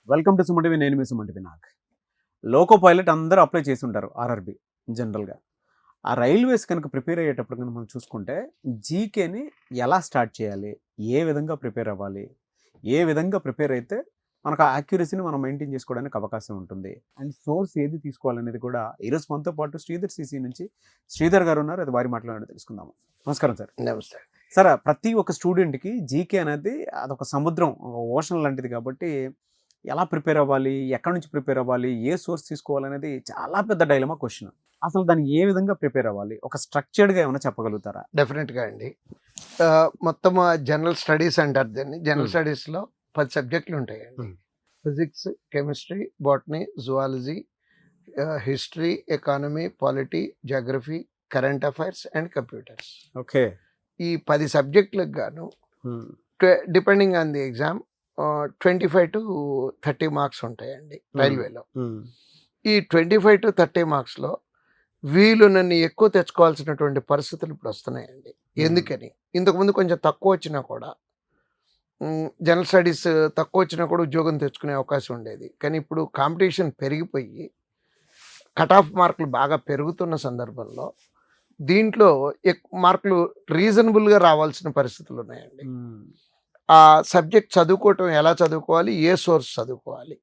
Welcome to Suman TV. నేను మీ Suman TV. నాకు loco pilot అందరూ అప్లై చేసి ఉంటారు ఆర్ఆర్బి జనరల్గా. ఆ రైల్వేస్ కనుక ప్రిపేర్ అయ్యేటప్పుడు కనుక మనం చూసుకుంటే జీకేని ఎలా స్టార్ట్ చేయాలి, ఏ విధంగా ప్రిపేర్ అవ్వాలి, ఏ విధంగా ప్రిపేర్ అయితే మనకు ఆ యాక్యురసీని మనం మెయింటైన్ చేసుకోవడానికి అవకాశం ఉంటుంది, అండ్ సోర్స్ ఏది తీసుకోవాలనేది కూడా ఈరోజు మనతో పాటు శ్రీధర్ సిసి నుంచి శ్రీధర్ గారు ఉన్నారు. అది వారి మాట్లాడి తెలుసుకుందాము. నమస్కారం సార్. నమస్తే సార్, ప్రతి ఒక్క స్టూడెంట్కి జీకే అనేది అదొక సముద్రం, ఓషన్ లాంటిది. కాబట్టి ఎలా ప్రిపేర్ అవ్వాలి, ఎక్కడి నుంచి ప్రిపేర్ అవ్వాలి, ఏ సోర్స్ తీసుకోవాలనేది చాలా పెద్ద డైలమా క్వశ్చన్. అసలు దాన్ని ఏ విధంగా ప్రిపేర్ అవ్వాలి, ఒక స్ట్రక్చర్డ్గా ఏమైనా చెప్పగలుగుతారా? డెఫినెట్గా అండి. మొత్తం జనరల్ స్టడీస్ అంటారు దీన్ని. జనరల్ స్టడీస్లో 10 సబ్జెక్టులు ఉంటాయండి. Physics, chemistry, botany, zoology, history, economy, polity, geography, current affairs and computers. Okay. ఈ 10 సబ్జెక్టులకు గాను depending on the exam 25 to 30 marks ఉంటాయండి రైల్వేలో. ఈ 25 to 30 మార్క్స్లో వీళ్ళు నన్ను ఎక్కువ తెచ్చుకోవాల్సినటువంటి పరిస్థితులు ఇప్పుడు వస్తున్నాయండి. ఎందుకని? ఇంతకుముందు కొంచెం తక్కువ వచ్చినా కూడా, జనరల్ స్టడీస్ తక్కువ వచ్చినా కూడా ఉద్యోగం తెచ్చుకునే అవకాశం ఉండేది. కానీ ఇప్పుడు కాంపిటీషన్ పెరిగిపోయి కట్ ఆఫ్ మార్కులు బాగా పెరుగుతున్న సందర్భంలో దీంట్లో మార్కులు రీజనబుల్గా రావాల్సిన పరిస్థితులు ఉన్నాయండి. ఆ సబ్జెక్ట్ చదువుకోవటం ఎలా చదువుకోవాలి, ఏ సోర్స్ చదువుకోవాలి,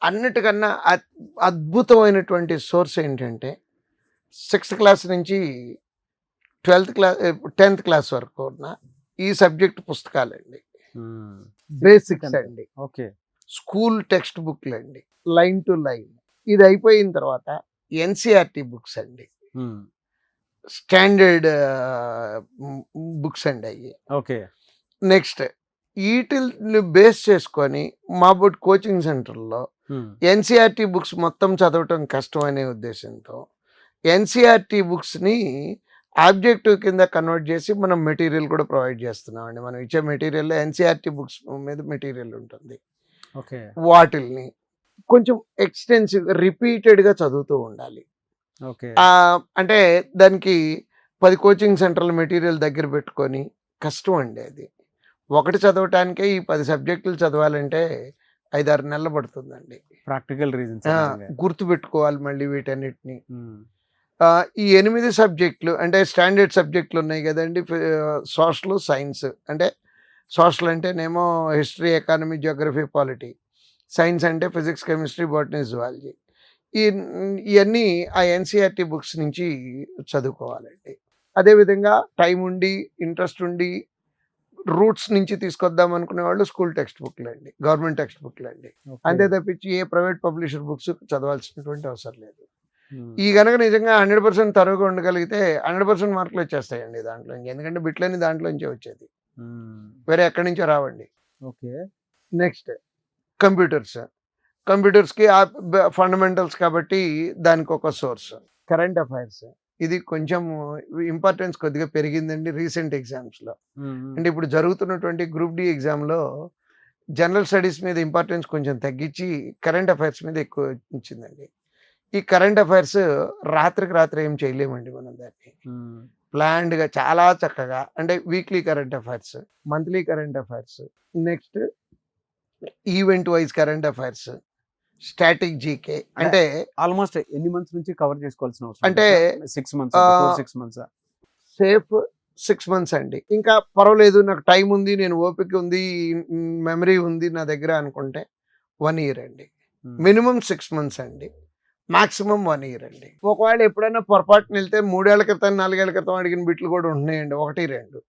అన్నిటికన్నా అద్భుతమైనటువంటి సోర్స్ ఏంటంటే 6th క్లాస్ నుంచి 10th క్లాస్ వరకు ఉన్న ఈ సబ్జెక్ట్ పుస్తకాలండి. బేసిక్స్ అండి. ఓకే. స్కూల్ టెక్స్ట్ బుక్లు అండి, లైన్ టు లైన్. ఇది అయిపోయిన తర్వాత ఎన్సిఆర్టీ బుక్స్ అండి, స్టాండర్డ్ బుక్స్ అండి అవి. ఓకే. నెక్స్ట్ వీటిని బేస్ చేసుకొని మా బోర్డ్ కోచింగ్ సెంటర్లో ఎన్సిఆర్టీ బుక్స్ మొత్తం చదవటం కష్టం అనే ఉద్దేశంతో ఎన్సిఆర్టీ బుక్స్ని ఆబ్జెక్టివ్ కింద కన్వర్ట్ చేసి మనం మెటీరియల్ కూడా ప్రొవైడ్ చేస్తున్నామండి. మనం ఇచ్చే మెటీరియల్లో ఎన్సిఆర్టీ బుక్స్ మీద మెటీరియల్ ఉంటుంది. ఓకే. వాటిల్ని కొంచెం ఎక్స్టెన్సివ్ రిపీటెడ్గా చదువుతూ ఉండాలి. ఓకే. అంటే దానికి 10 కోచింగ్ సెంటర్ల మెటీరియల్ దగ్గర పెట్టుకొని కష్టం అండి. అది ఒకటి చదవటానికే ఈ 10 సబ్జెక్టులు చదవాలంటే 5-6 నెలలు పడుతుందండి. ప్రాక్టికల్ రీజన్స్ గుర్తుపెట్టుకోవాలి మళ్ళీ వీటన్నిటిని. ఈ 8 సబ్జెక్టులు అంటే స్టాండర్డ్ సబ్జెక్టులు ఉన్నాయి కదండి. Social, science. అంటే సోషల్ అంటేనేమో history, economy, Geography, polity. Science అంటే ఫిజిక్స్, కెమిస్ట్రీ, బాటనీ, జువాలజీ. ఇవన్నీ ఆ ఎన్సిఆర్టీ బుక్స్ నుంచి చదువుకోవాలండి. అదేవిధంగా టైం ఉండి, ఇంట్రెస్ట్ ఉండి, రూట్స్ నుంచి తీసుకొద్దాం అనుకునే వాళ్ళు స్కూల్ టెక్స్ట్ బుక్లు అండి, గవర్నమెంట్ టెక్స్ట్ బుక్లు అండి. అంతే తప్పించి ఏ ప్రైవేట్ పబ్లిషర్ బుక్స్ చదవాల్సినటువంటి అవసరం లేదు. ఈ కనుక నిజంగా 100% తరువుగా ఉండగలిగితే 100% మార్కులు వచ్చేస్తాయండి దాంట్లో. ఎందుకంటే బిట్లన్నీ దాంట్లోంచే వచ్చేది, వేరే ఎక్కడి నుంచో రావండి. ఓకే. నెక్స్ట్ కంప్యూటర్స్కి ఫండమెంటల్స్ కాబట్టి దానికి ఒక సోర్స్. కరెంట్ అఫైర్స్ ఇది కొంచెం ఇంపార్టెన్స్ కొద్దిగా పెరిగిందండి రీసెంట్ ఎగ్జామ్స్లో. అంటే ఇప్పుడు జరుగుతున్నటువంటి గ్రూప్ డి ఎగ్జామ్లో జనరల్ స్టడీస్ మీద ఇంపార్టెన్స్ కొంచెం తగ్గించి కరెంట్ అఫైర్స్ మీద ఎక్కువ ఇచ్చిందండి. ఈ కరెంట్ అఫైర్స్ రాత్రికి రాత్రి ఏం చేయలేమండి మనం దాన్ని. ప్లాన్డ్గా చాలా చక్కగా, అంటే weekly current affairs, monthly current affairs, next event wise current affairs, static GK. అంటే ఆల్మోస్ట్ ఎన్ని మంత్స్ నుంచి కవర్ చేసుకోవాల్సిన అవసరం? అంటే 6 months. సేఫ్ 6 months అండి. ఇంకా పర్వాలేదు, నాకు టైం ఉంది, నేను ఓపిక ఉంది, మెమరీ ఉంది నా దగ్గర అనుకుంటే 1 year అండి. మినిమం 6 months అండి, మాక్సిమం 1 year అండి. ఒకవేళ ఎప్పుడైనా పొరపాటున వెళ్తే 3 ఏళ్ల క్రితం 4 ఏళ్ల క్రితం అడిగిన బిట్లు కూడా ఉంటున్నాయండి, 1-2.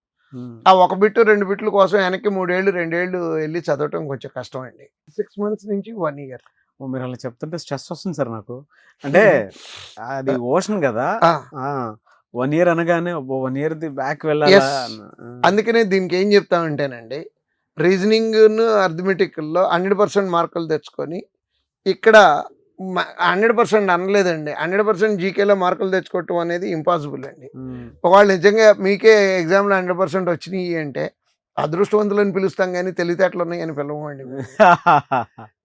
ఆ 1 బిట్ 2 బిట్ల కోసం వెనక్కి 3 ఏళ్ళు 2 ఏళ్ళు వెళ్ళి చదవటం కొంచెం కష్టం అండి. 6 months నుంచి 1 year. మీరు అలా చెప్తుంటే స్ట్రెస్ వస్తుంది సార్ నాకు. అంటే అది ఓషన్ కదా, 1 year అనగానే 1 year బ్యాక్ వెళ్ళాలి. అందుకనే దీనికి ఏం చెప్తామంటేనండి, రీజనింగ్, అర్థమెటిక్లో 100% మార్కులు తెచ్చుకొని, ఇక్కడ 100% అనలేదండి, 100% జీకేలో మార్కులు తెచ్చుకోవటం అనేది ఇంపాసిబుల్ అండి. ఒకవేళ నిజంగా మీకే ఎగ్జామ్లో 100% వచ్చినాయి అంటే అదృష్టవంతులని పిలుస్తాం కానీ తెలివితేటలు ఉన్నాయని పిలవమండి.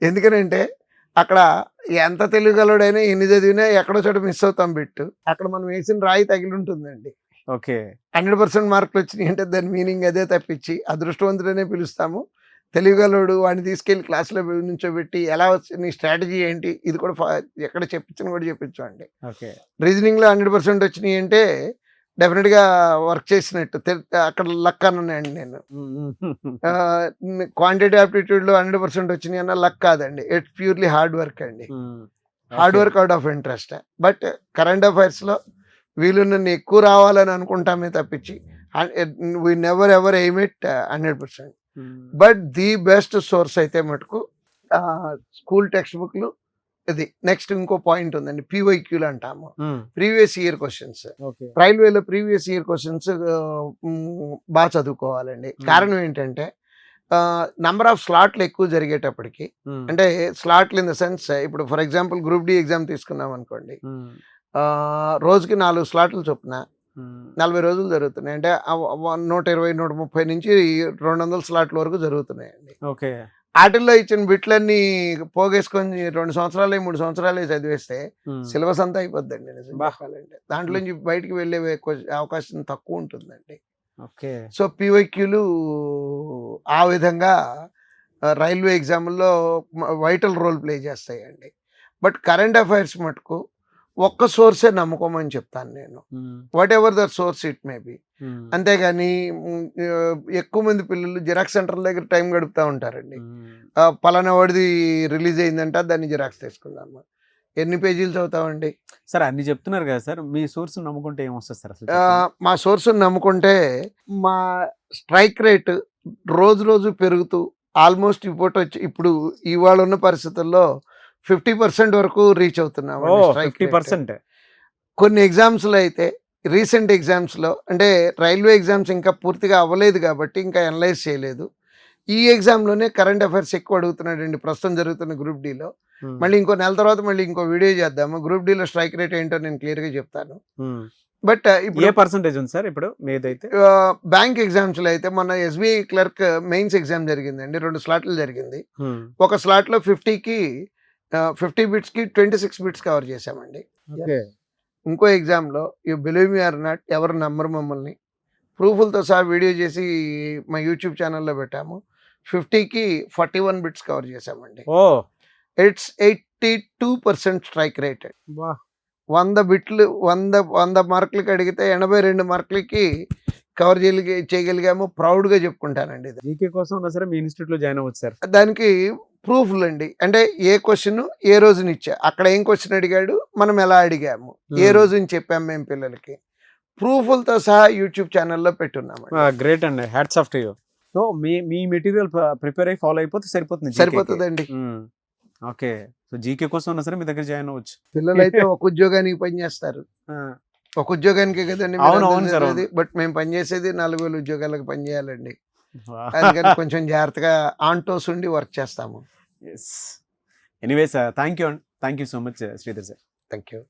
ఎందుకనంటే అక్కడ ఎంత తెలియగలడైనా ఎన్ని చదివినా ఎక్కడో చోట మిస్ అవుతాం బిట్టు. అక్కడ మనం వేసిన రాయి తగిలి ఉంటుందండి. ఓకే. 100% మార్కులు వచ్చినాయి అంటే దాని మీనింగ్ అదే తప్పించి అదృష్టవంతుడనే పిలుస్తాము, తెలివిగలడు వాడిని తీసుకెళ్ళి క్లాస్లో నుంచోబెట్టి ఎలా వచ్చి నీ స్ట్రాటజీ ఏంటి ఇది కూడా ఎక్కడ చెప్పించని కూడా చెప్పించండి. ఓకే. రీజనింగ్లో 100% వచ్చినాయి అంటే డెఫినెట్గా వర్క్ చేసినట్టు అక్కడ లక్ అన్నానండి నేను. క్వాంటిటీ ఆప్టిట్యూడ్లో 100% వచ్చినాయి అన్న లక్ కాదండి, ఇట్స్ ప్యూర్లీ హార్డ్ వర్క్ అండి. Hard work out of interest. But current అఫైర్స్లో వీళ్ళు నన్ను ఎక్కువ రావాలని అనుకుంటామే తప్పించి we never ever aim it 100%. But the best source అయితే మటుకు స్కూల్ టెక్స్ట్ బుక్లు. ఇది నెక్స్ట్ ఇంకో పాయింట్ ఉందండి, పీవైక్యూలు అంటాము, ప్రీవియస్ ఇయర్ క్వశ్చన్స్. రైల్వేలో ప్రీవియస్ ఇయర్ క్వశ్చన్స్ బాగా చదువుకోవాలండి. కారణం ఏంటంటే నంబర్ ఆఫ్ స్లాట్లు ఎక్కువ జరిగేటప్పటికి, అంటే స్లాట్లు ఇన్ ద సెన్స్ ఇప్పుడు for example group D exam తీసుకున్నాం అనుకోండి, రోజుకి 4 స్లాట్లు చొప్పున 40 రోజులు జరుగుతున్నాయి అంటే 120, 130 నుంచి 200 స్లాట్ల వరకు జరుగుతున్నాయండి. ఓకే. వాటిల్లో ఇచ్చిన బిట్లన్నీ పోగేసుకొని 2 సంవత్సరాలే 3 సంవత్సరాలే చదివేస్తే సిలబస్ అంతా అయిపోద్దండి నిజం చెప్పాలంటే. దాంట్లో నుంచి బయటికి వెళ్ళే అవకాశం తక్కువ ఉంటుందండి. ఓకే. సో పీవైక్యూలు ఆ విధంగా రైల్వే ఎగ్జామ్లో వైటల్ రోల్ ప్లే చేస్తాయండి. బట్ కరెంట్ అఫైర్స్ మటుకు ఒక్క సోర్సే నమ్ముకోమని చెప్తాను నేను, whatever the source it may be. అంతేగాని ఎక్కువ మంది పిల్లలు జిరాక్స్ సెంటర్ దగ్గర టైం గడుపుతూ ఉంటారండి. పలానా వాడిది రిలీజ్ అయిందంట, దాన్ని జిరాక్స్ తీసుకుందాం, ఎన్ని పేజీలు చదువుతామండి సార్? అన్ని చెప్తున్నారు కదా సార్, మీ సోర్స్ నమ్ముకుంటే ఏమొస్తుంది సార్ అసలు? మా సోర్స్ నమ్ముకుంటే మా స్ట్రైక్ రేట్ రోజు రోజు పెరుగుతూ ఆల్మోస్ట్ ఇప్పుడు ఇవాళ ఉన్న పరిస్థితుల్లో 50% వరకు రీచ్ అవుతున్నాం. 50%. కొన్ని ఎగ్జామ్స్లో అయితే రీసెంట్ ఎగ్జామ్స్లో, అంటే రైల్వే ఎగ్జామ్స్ ఇంకా పూర్తిగా అవ్వలేదు కాబట్టి ఇంకా అనలైజ్ చేయలేదు, ఈ ఎగ్జామ్లోనే కరెంట్ అఫైర్స్ ఎక్కువ అడుగుతున్నాడండి ప్రస్తుతం జరుగుతున్న గ్రూప్ డిలో. మళ్ళీ ఇంకో నెల తర్వాత మళ్ళీ ఇంకో వీడియో చేద్దాము, గ్రూప్ డిలో స్ట్రైక్ రేట్ ఏంటో నేను క్లియర్గా చెప్తాను. బట్ ఇప్పుడు ఏ పర్సంటేజ్ ఉంది సార్ ఇప్పుడు మీదైతే? బ్యాంక్ ఎగ్జామ్స్లో అయితే మన ఎస్బీఐ క్లర్క్ మెయిన్స్ ఎగ్జామ్ జరిగిందండి, 2 స్లాట్లు జరిగింది. ఒక స్లాట్లో 50 బిట్స్కి 26 బిట్స్ కవర్ చేసామండి. ఇంకో ఎగ్జామ్లో you believe me or not, ఎవరు నమ్మరు మమ్మల్ని, ప్రూఫ్లతో సహా వీడియో చేసి మా యూట్యూబ్ ఛానల్లో పెట్టాము, 50కి 41 బిట్స్ కవర్ చేసామండి. It's 82% strike rate. 100 బిట్లు 100 మార్కులకి అడిగితే 82 మార్కులకి కవర్ చేయగలిగాము, ప్రౌడ్గా చెప్పుకుంటానండి. జీకే కోసం ఉన్నా సరే మీ ఇన్స్టిట్యూట్లో జాయిన్ అవ్వచ్చు సార్. దానికి ప్రూఫ్లు అండి, అంటే ఏ క్వశ్చన్ ఏ రోజున ఇచ్చా, అక్కడ ఏం క్వశ్చన్ అడిగాడు, మనం ఎలా అడిగాము, ఏ రోజుని చెప్పాము మేము పిల్లలకి, ప్రూఫ్లతో సహా యూట్యూబ్ ఛానల్లో పెట్టున్నాము. గ్రేట్ అండి, hats off to you. So me material prepare అయ్యి ఫాలో అయిపోతే సరిపోతుందండి. ఓకే. సో జీకే కోసం ఉన్నా సరే మీ దగ్గర జాయిన్ అవ్వచ్చు. పిల్లలు అయితే ఒక ఉద్యోగానికి పనిచేస్తారు, ఒక ఉద్యోగానికే కదండి బట్ మేము పనిచేసేది 4,000 ఉద్యోగాలకు పనిచేయాలండి. అందుకని కొంచెం జాగ్రత్తగా ఆంటోస్ ఉండి వర్క్ చేస్తాము. Anyways thank you so much Sridhar sir. Thank you.